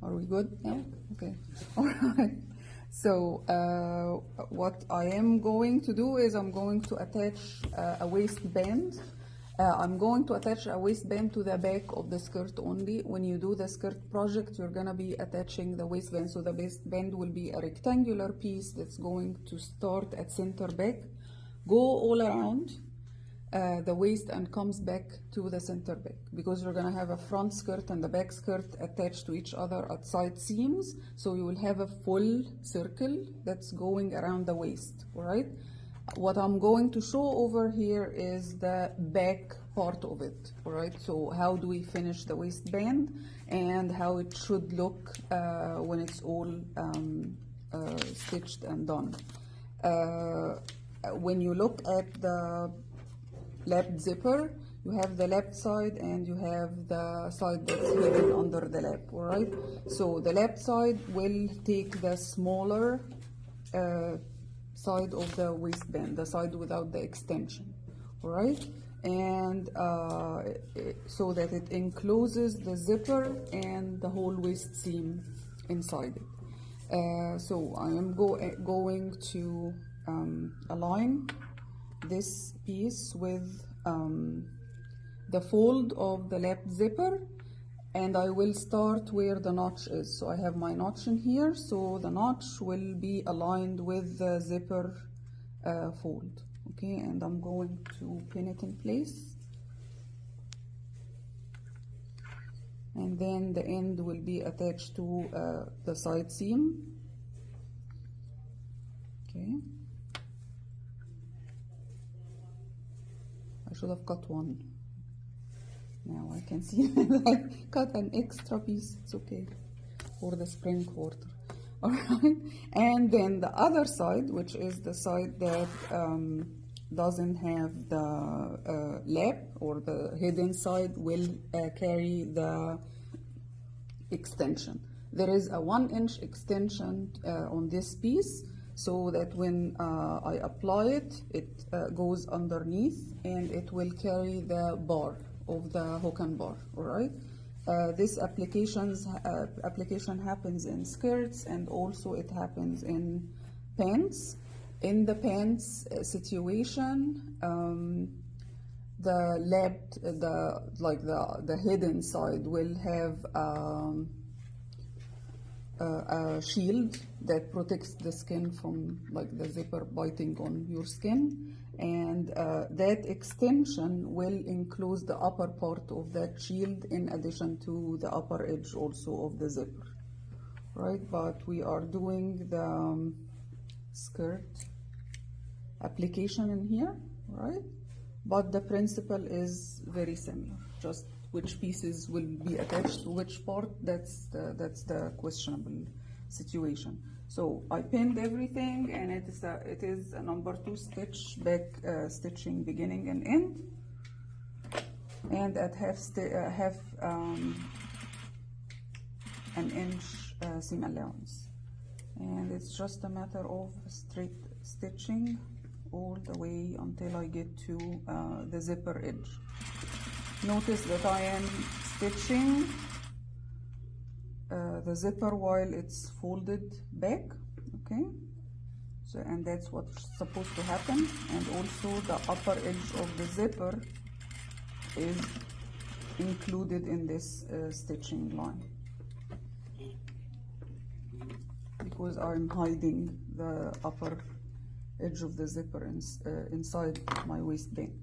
Are we good now? Okay. All right. So what I am going to do is I'm going to attach a waistband. I'm going to attach a waistband to the back of the skirt only. When you do the skirt project, you're going to be attaching the waistband. So the waistband will be a rectangular piece that's going to start at center back, go all around the waist and comes back to the center back, because you're going to have a front skirt and the back skirt attached to each other at side seams. So you will have a full circle that's going around the waist, all right? What I'm going to show over here is the back part of it, all right? So how do we finish the waistband and how it should look when it's all stitched and done. When you look at the lap zipper, you have the left side and you have the side that's hidden under the lap, all right? So the left side will take the smaller side of the waistband, the side without the extension, all right? And so that it encloses the zipper and the whole waist seam inside it. So I am going to align this piece with the fold of the lap zipper, and I will start where the notch is. So I have my notch in here, so the notch will be aligned with the zipper fold, okay? And I'm going to pin it in place, and then the end will be attached to the side seam, okay? I should have cut one. Now I can see that I cut an extra piece. It's okay for the spring quarter. All right. And then the other side, which is the side that doesn't have the lap, or the hidden side, will carry the extension. There is a 1-inch extension on this piece, so that when I apply it, it goes underneath and it will carry the bar of the hook and bar, all right? This application happens in skirts, and also it happens in pants. In the pants situation, the lap, the hidden side will have a shield that protects the skin from the zipper biting on your skin, and that extension will enclose the upper part of that shield in addition to the upper edge also of the zipper, right? But we are doing the skirt application in here, right? But the principle is very similar, just which pieces will be attached to which part, that's the questionable situation. So I pinned everything, and it is a number 2 stitch, back stitching beginning and end, and at half an inch seam allowance, and it's just a matter of straight stitching all the way until I get to the zipper edge. Notice that I am stitching the zipper while it's folded back, okay? So, and that's what's supposed to happen. And also the upper edge of the zipper is included in this stitching line, because I'm hiding the upper edge of the zipper inside my waistband,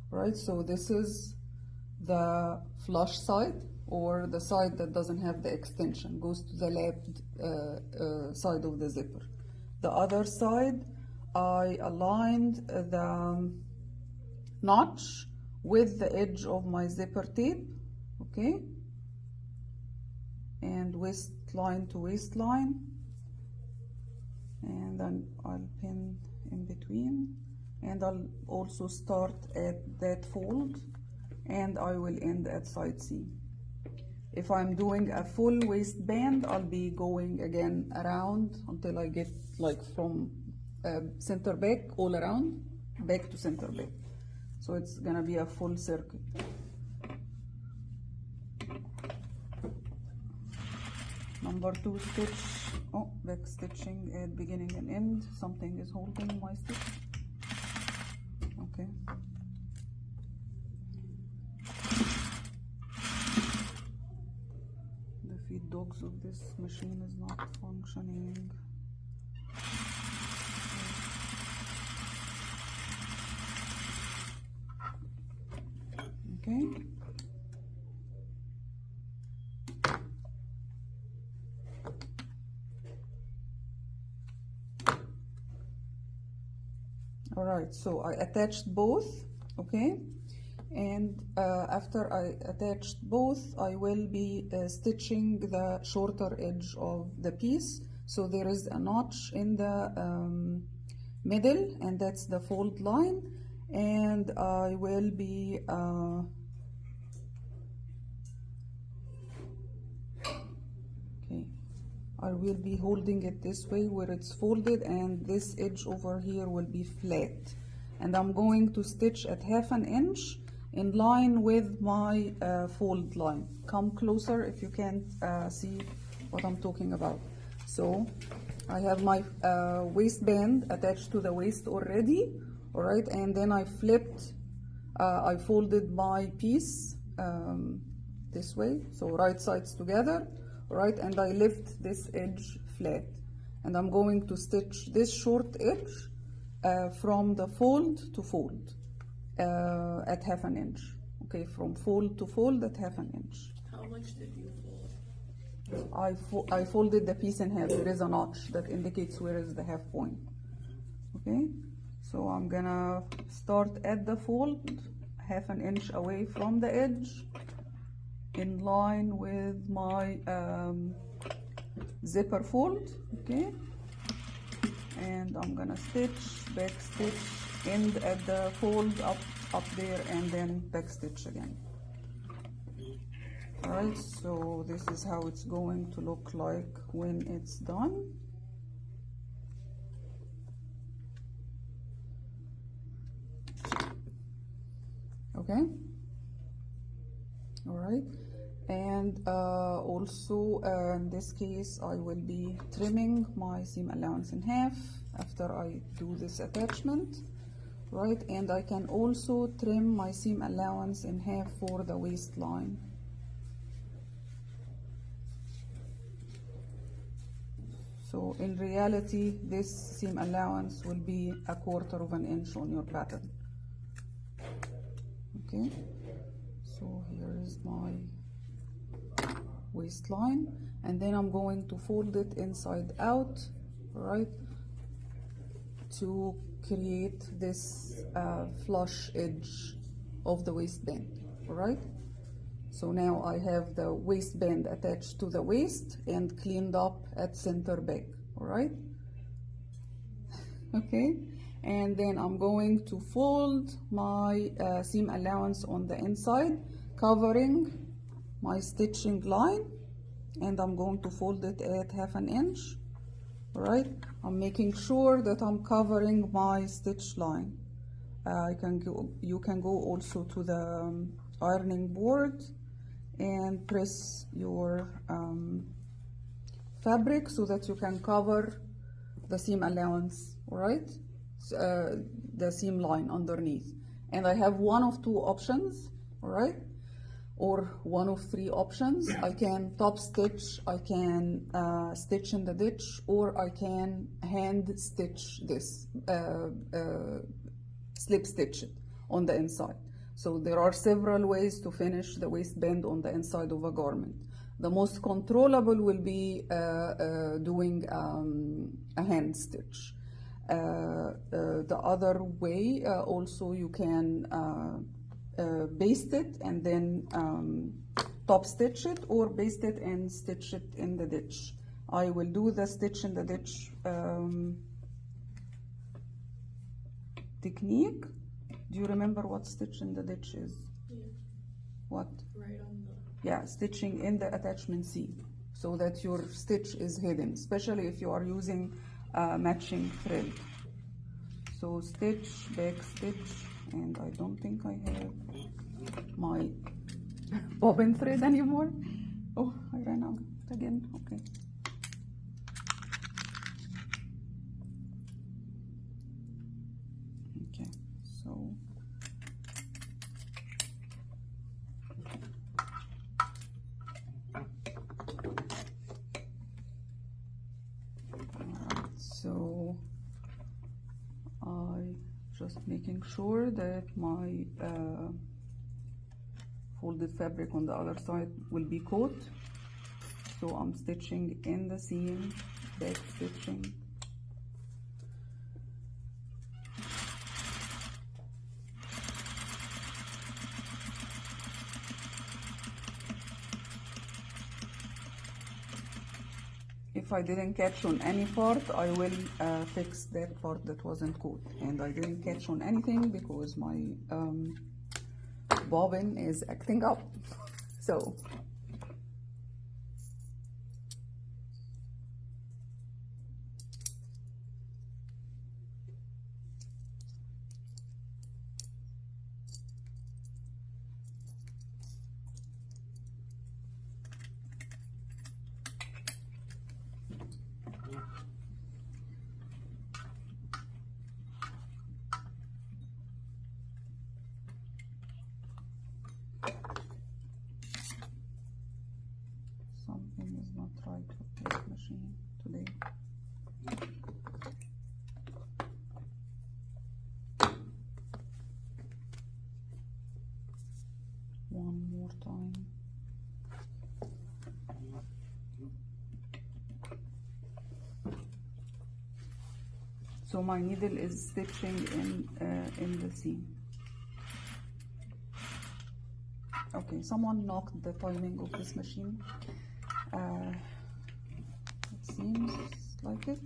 right? So this is the flush side, or the side that doesn't have the extension, goes to the left side of the zipper. The other side, I aligned the notch with the edge of my zipper tape, okay? And waistline to waistline, and then I'll pin in between, and I'll also start at that fold, and I will end at side seam. If I'm doing a full waistband, I'll be going again around until I get from center back all around, back to center back. So it's gonna be a full circle. Number 2 stitch, oh, back stitching at beginning and end, something is holding my stitch, okay. The feed dogs of this machine is not functioning. Okay. All right, so I attached both, okay, and after I attached both, I will be stitching the shorter edge of the piece. So there is a notch in the middle, and that's the fold line, and I will be I will be holding it this way where it's folded, and this edge over here will be flat, and I'm going to stitch at 1/2 inch in line with my fold line. Come closer if you can't see what I'm talking about. So I have my waistband attached to the waist already, all right, and then I flipped, I folded my piece this way, so right sides together, right, and I lift this edge flat, and I'm going to stitch this short edge from the fold to fold at 1/2 inch, okay, from fold to fold at 1/2 inch. How much did you fold? I folded the piece in half. There is a notch that indicates where is the half point, okay, so I'm gonna start at the fold 1/2 inch away from the edge, in line with my zipper fold, okay, and I'm gonna stitch, back stitch, end at the fold up there, and then back stitch again. All right, so this is how it's going to look like when it's done. Okay, all right. And also in this case I will be trimming my seam allowance in half after I do this attachment, right, and I can also trim my seam allowance in half for the waistline. So in reality this seam allowance will be 1/4 inch on your pattern, okay. So here is my waistline, and then I'm going to fold it inside out, right, to create this flush edge of the waistband, right. So now I have the waistband attached to the waist and cleaned up at center back, all right. Okay, and then I'm going to fold my seam allowance on the inside, covering my stitching line, and I'm going to fold it at 1/2 inch, right. I'm making sure that I'm covering my stitch line. You can go also to the ironing board and press your fabric so that you can cover the seam allowance, all right, the seam line underneath. And I have one of 2 options, all right, or one of 3 options. I can top stitch, I can stitch in the ditch, or I can hand stitch this, slip stitch it on the inside. So there are several ways to finish the waistband on the inside of a garment. The most controllable will be doing a hand stitch. The other way, also you can baste it and then top stitch it, or baste it and stitch it in the ditch. I will do the stitch in the ditch technique. Do you remember what stitch in the ditch is? Yeah. What? Right on the... Yeah, stitching in the attachment seam so that your stitch is hidden, especially if you are using matching thread. So stitch, back stitch, and I don't think I have my bobbin thread anymore. Oh, I ran out. again. Okay. Okay, so so I just making sure that my folded fabric on the other side will be caught. So I'm stitching in the seam, back stitching. If I didn't catch on any part, I will fix that part that wasn't caught. And I didn't catch on anything because my bobbin is acting up. So something is not right with this machine today. One more time. So my needle is stitching in the seam. Okay, someone knocked the timing of this machine. It seems like it.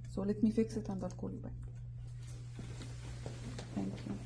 So let me fix it and I'll call you back. Thank you.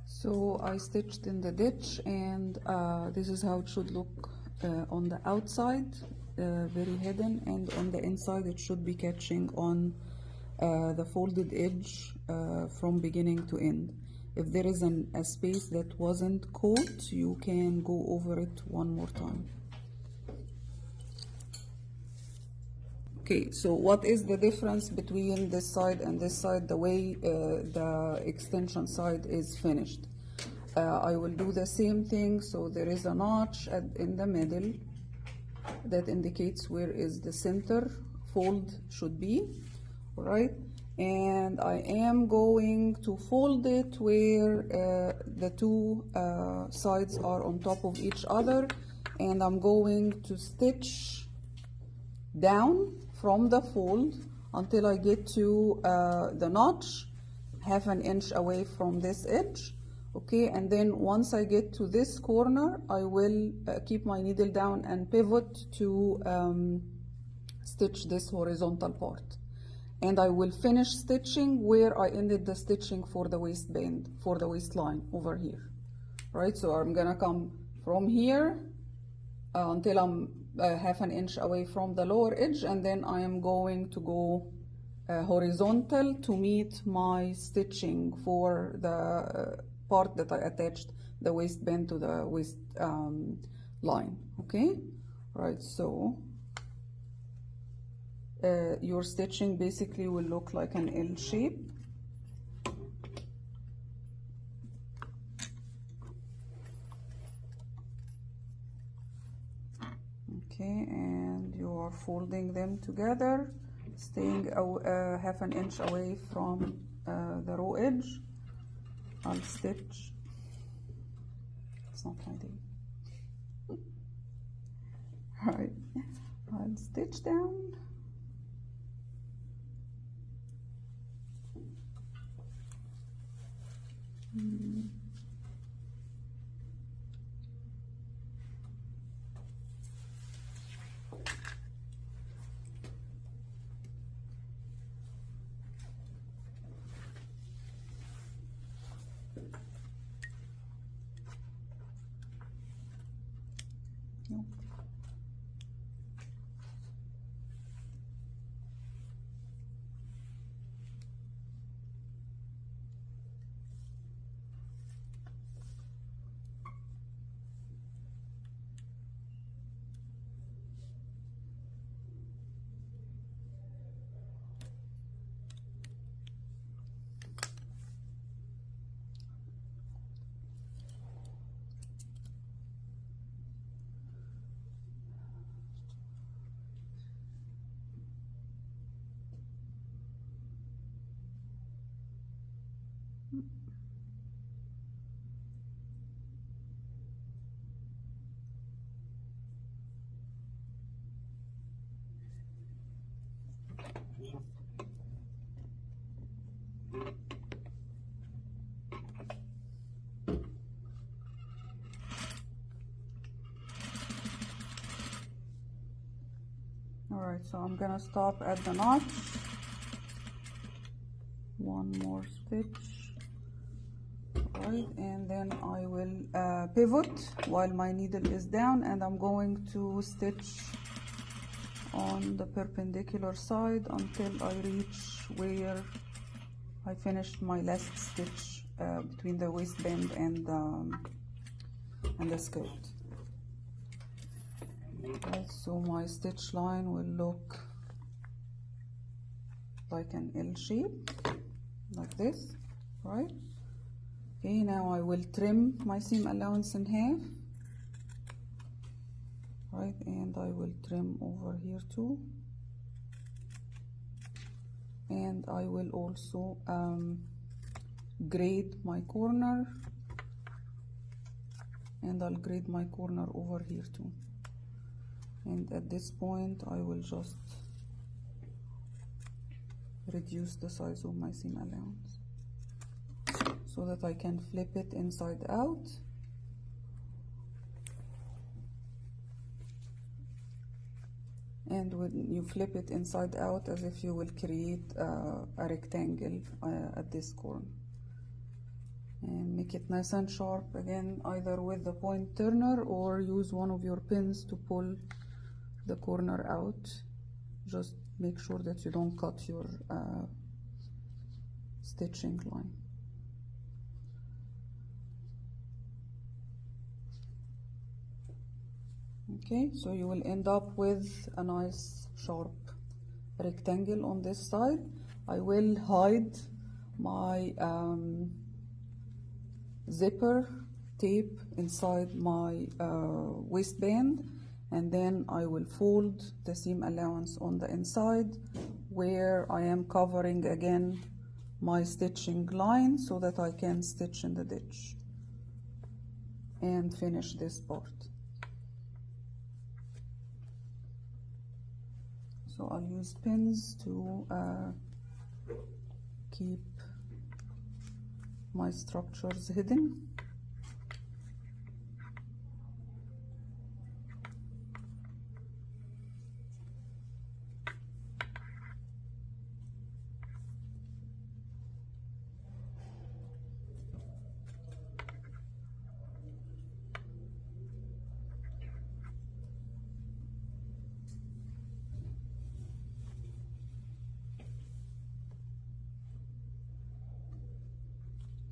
So I stitched in the ditch, and this is how it should look on the outside, very hidden, and on the inside it should be catching on the folded edge from beginning to end. If there is a space that wasn't caught, you can go over it one more time. Okay, so what is the difference between this side and this side, the way the extension side is finished? I will do the same thing. So there is a notch in the middle that indicates where is the center fold should be, all right? And I am going to fold it where the two sides are on top of each other, and I'm going to stitch down from the fold until I get to the notch, half an inch away from this edge. Okay, and then once I get to this corner, I will keep my needle down and pivot to stitch this horizontal part. And I will finish stitching where I ended the stitching for the waistband, for the waistline over here. Right, so I'm gonna come from here until I'm half an inch away from the lower edge, and then I am going to go horizontal to meet my stitching for the part that I attached the waistband to the waist line. Okay, right, so your stitching basically will look like an L shape. Okay, and you are folding them together, staying half an inch away from the raw edge. I'll stitch. It's not my day. Right. I'll stitch down. No. Alright, so I'm gonna stop at the notch. One more stitch. Right, and then I will pivot while my needle is down, and I'm going to stitch on the perpendicular side until I reach where I finished my last stitch between the waistband and the skirt. Right, so my stitch line will look like an L shape, like this, right? Okay, now I will trim my seam allowance in half, right, and I will trim over here too, and I will also grade my corner, and I'll grade my corner over here too. And at this point I will just reduce the size of my seam allowance so that I can flip it inside out. And when you flip it inside out, as if you will create a rectangle at this corner. And make it nice and sharp again, either with the point turner or use one of your pins to pull the corner out. Just make sure that you don't cut your stitching line. Okay, so you will end up with a nice sharp rectangle on this side. I will hide my zipper tape inside my waistband, and then I will fold the seam allowance on the inside where I am covering again my stitching line so that I can stitch in the ditch and finish this part. So I'll use pins to keep my structures hidden.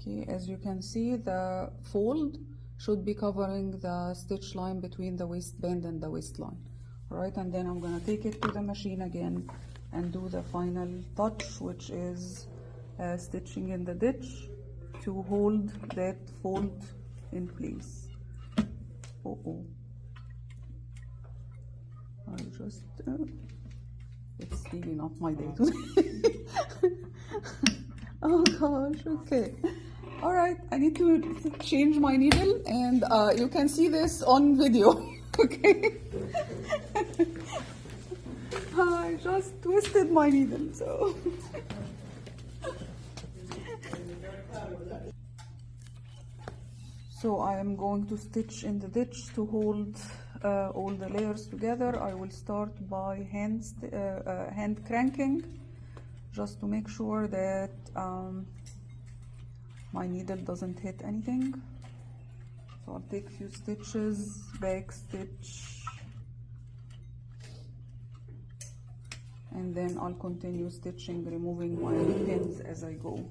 Okay, as you can see, the fold should be covering the stitch line between the waistband and the waistline. All right, and then I'm going to take it to the machine again and do the final touch, which is stitching in the ditch to hold that fold in place. Oh, I just it's really not my day today. Oh gosh, okay. All right, I need to change my needle, and you can see this on video. Okay. just twisted my needle, so. So I am going to stitch in the ditch to hold all the layers together. I will start by hand cranking, just to make sure that my needle doesn't hit anything. So I'll take a few stitches, back stitch, and then I'll continue stitching, removing my pins as I go.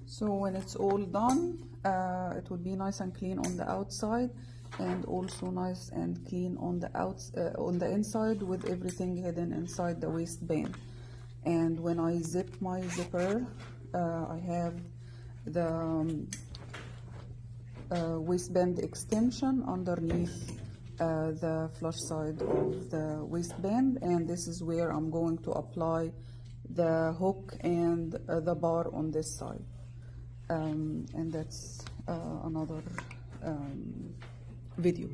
So when it's all done, it will be nice and clean on the outside, and also nice and clean on the inside, with everything hidden inside the waistband. And when I zip my zipper, I have the waistband extension underneath the flush side of the waistband, and this is where I'm going to apply the hook and the bar on this side. And that's another video.